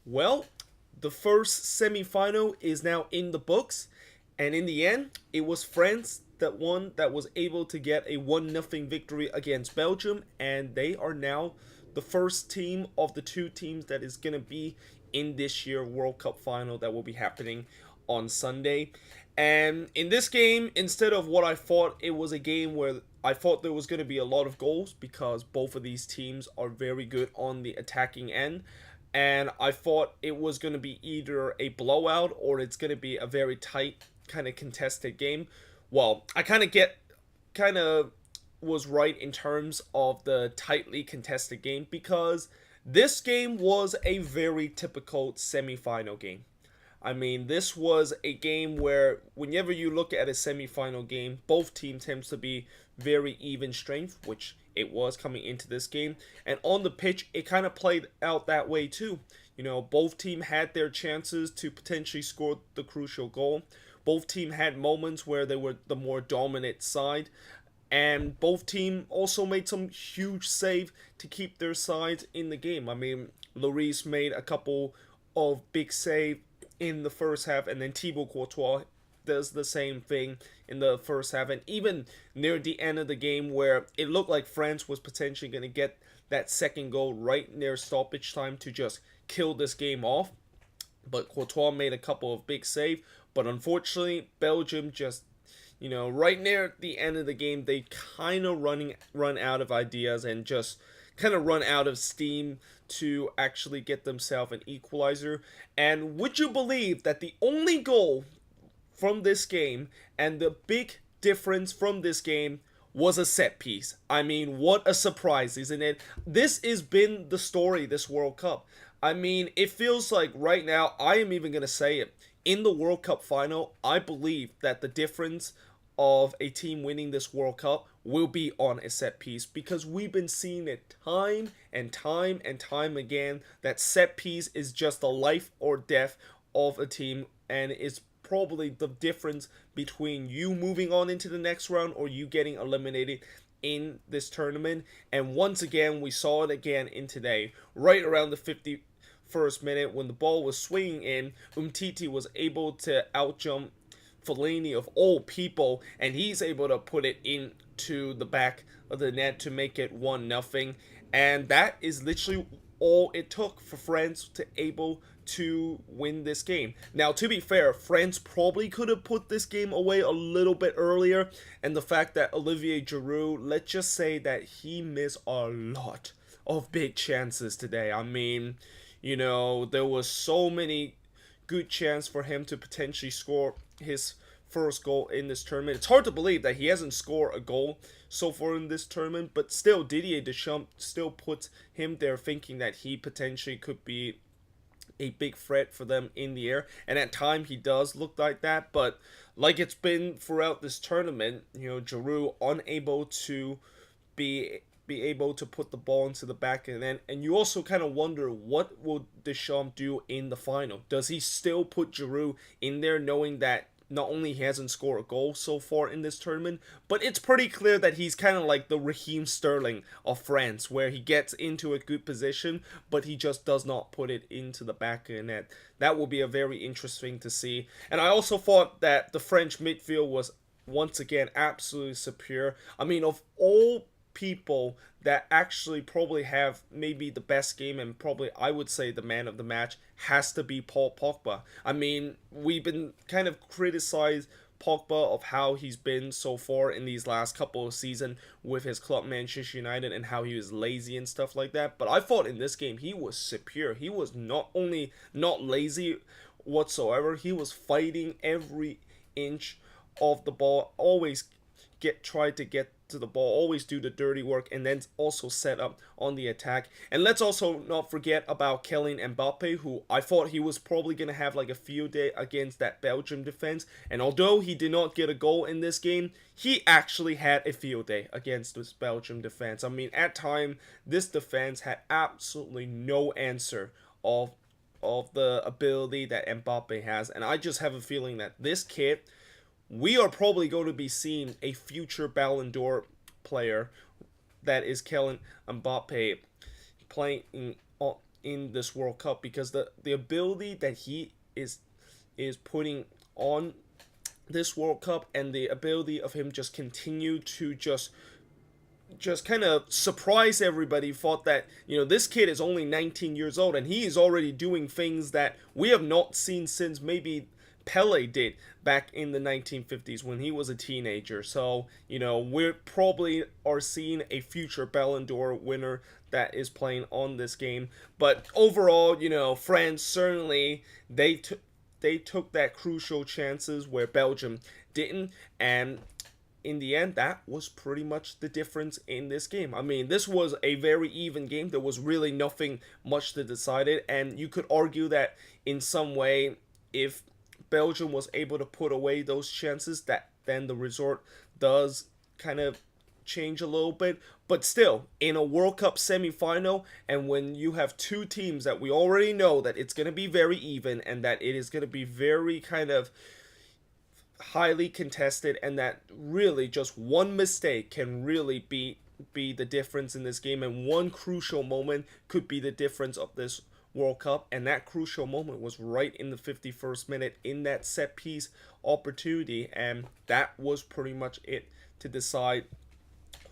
Well, the first semi-final is now in the books, and in the end, it was France that won, that was able to get a 1-0 victory against Belgium, and they are now the first team of the two teams that is going to be in this year World Cup final that will be happening on Sunday. And in this game, instead of what I thought, it was a game where I thought there was going to be a lot of goals because both of these teams are very good on the attacking end. And I thought it was going to be either a blowout or it's going to be a very tight, kind of contested game. Well, I kind of was right in terms of the tightly contested game because this game was a very typical semi-final game. I mean, this was a game where whenever you look at a semi-final game, both teams tends to be very even strength, which it was coming into this game. And on the pitch, it kind of played out that way too. Both team had their chances to potentially score the crucial goal. Both team had moments where they were the more dominant side. And both team also made some huge save to keep their sides in the game. I mean, Lloris made a couple of big save in the first half, and then Thibaut Courtois does the same thing in the first half, and even near the end of the game where it looked like France was potentially going to get that second goal right near stoppage time to just kill this game off. But Courtois made a couple of big saves, but unfortunately Belgium just right near the end of the game, they kind of run out of ideas and just kind of run out of steam to actually get themselves an equalizer. And would you believe that the only goal from this game and the big difference from this game was a set piece? I mean, what a surprise, isn't it? This has been the story this World Cup. I mean, it feels like right now, I am even going to say it. In the World Cup final, I believe that the difference of a team winning this World Cup will be on a set piece because we've been seeing it time and time and time again that set piece is just the life or death of a team, and it's probably the difference between you moving on into the next round or you getting eliminated in this tournament. And once again, we saw it again in today, right around the 51st minute when the ball was swinging in. Umtiti was able to outjump Fellaini of all people, and he's able to put it into the back of the net to make it 1-0. And that is literally all it took for France to able to win this game. Now, to be fair, France probably could have put this game away a little bit earlier, and the fact that Olivier Giroud, let's just say that he missed a lot of big chances today. I mean, there was so many good chance for him to potentially score his first goal in this tournament. It's hard to believe that he hasn't scored a goal so far in this tournament, but still, Didier Deschamps still puts him there thinking that he potentially could be a big threat for them in the air, and at times he does look like that, but like it's been throughout this tournament, Giroud unable to be able to put the ball into the back of the net. And you also kind of wonder, what will Deschamps do in the final? Does he still put Giroud in there knowing that not only he hasn't scored a goal so far in this tournament, but it's pretty clear that he's kind of like the Raheem Sterling of France, where he gets into a good position, but he just does not put it into the back of the net. That will be a very interesting to see. And I also thought that the French midfield was once again absolutely superior. I mean, of all people that actually probably have maybe the best game, and probably I would say the man of the match has to be Paul Pogba. I mean, we've been kind of criticized Pogba of how he's been so far in these last couple of seasons with his club Manchester United and how he was lazy and stuff like that. But I thought in this game he was superior. He was not only not lazy whatsoever, he was fighting every inch of the ball, always try to get to the ball, always do the dirty work, and then also set up on the attack. And let's also not forget about Kylian Mbappe, who I thought he was probably going to have like a field day against that Belgium defense. And although he did not get a goal in this game, he actually had a field day against this Belgium defense. I mean, at time, this defense had absolutely no answer of the ability that Mbappe has. And I just have a feeling that this kid, we are probably going to be seeing a future Ballon d'Or player that is Kylian Mbappe playing in this World Cup, because the ability that he is putting on this World Cup, and the ability of him just continue to just kind of surprise everybody. Thought that, this kid is only 19 years old and he is already doing things that we have not seen since maybe Pele did back in the 1950s when he was a teenager. So, we probably are seeing a future Ballon d'Or winner that is playing on this game. But overall, France certainly, they took that crucial chances where Belgium didn't, and in the end, that was pretty much the difference in this game. I mean, this was a very even game. There was really nothing much to decide it, and you could argue that in some way, if Belgium was able to put away those chances, that then the result does kind of change a little bit. But still, in a World Cup semi-final, and when you have two teams that we already know that it's going to be very even, and that it is going to be very kind of highly contested, and that really just one mistake can really be the difference in this game, and one crucial moment could be the difference of this World Cup. And that crucial moment was right in the 51st minute in that set piece opportunity, and that was pretty much it to decide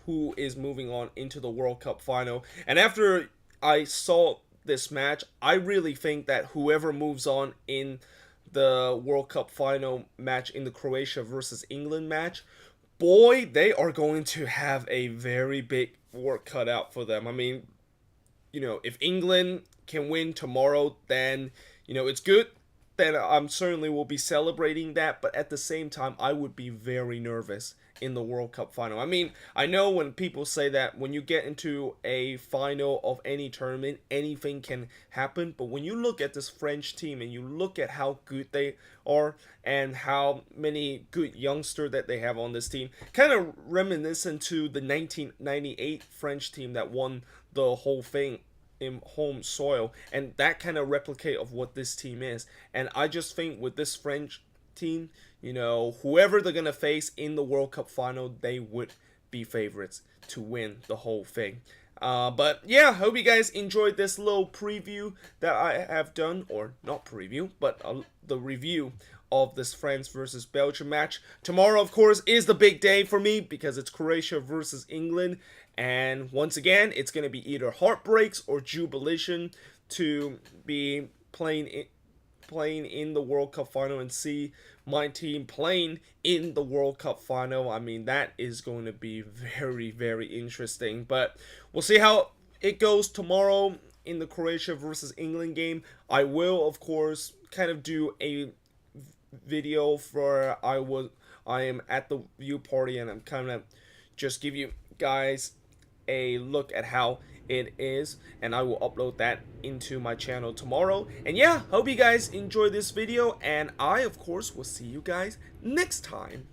who is moving on into the World Cup final. And after I saw this match, I really think that whoever moves on in the World Cup final match, in the Croatia versus England match, boy, they are going to have a very big work cut out for them. I mean, if England can win tomorrow, then, it's good. Then I'm certainly will be celebrating that. But at the same time, I would be very nervous in the World Cup final. I mean, I know when people say that when you get into a final of any tournament, anything can happen. But when you look at this French team and you look at how good they are and how many good youngsters that they have on this team, kind of reminiscent to the 1998 French team that won the whole thing in home soil, and that kind of replicate of what this team is. And I just think with this French team, whoever they're gonna face in the World Cup final, they would be favorites to win the whole thing. But yeah, hope you guys enjoyed this little preview that I have done, or not preview, but the review of this France versus Belgium match. Tomorrow, of course, is the big day for me because it's Croatia versus England. And once again, it's going to be either heartbreaks or jubilation to be playing in the World Cup final and see my team playing in the World Cup final. I mean, that is going to be very, very interesting. But we'll see how it goes tomorrow in the Croatia versus England game. I will, of course, kind of do a video for I am at the view party, and I'm kind of just give you guys a look at how it is, and I will upload that into my channel tomorrow. And yeah, hope you guys enjoy this video, and I of course will see you guys next time.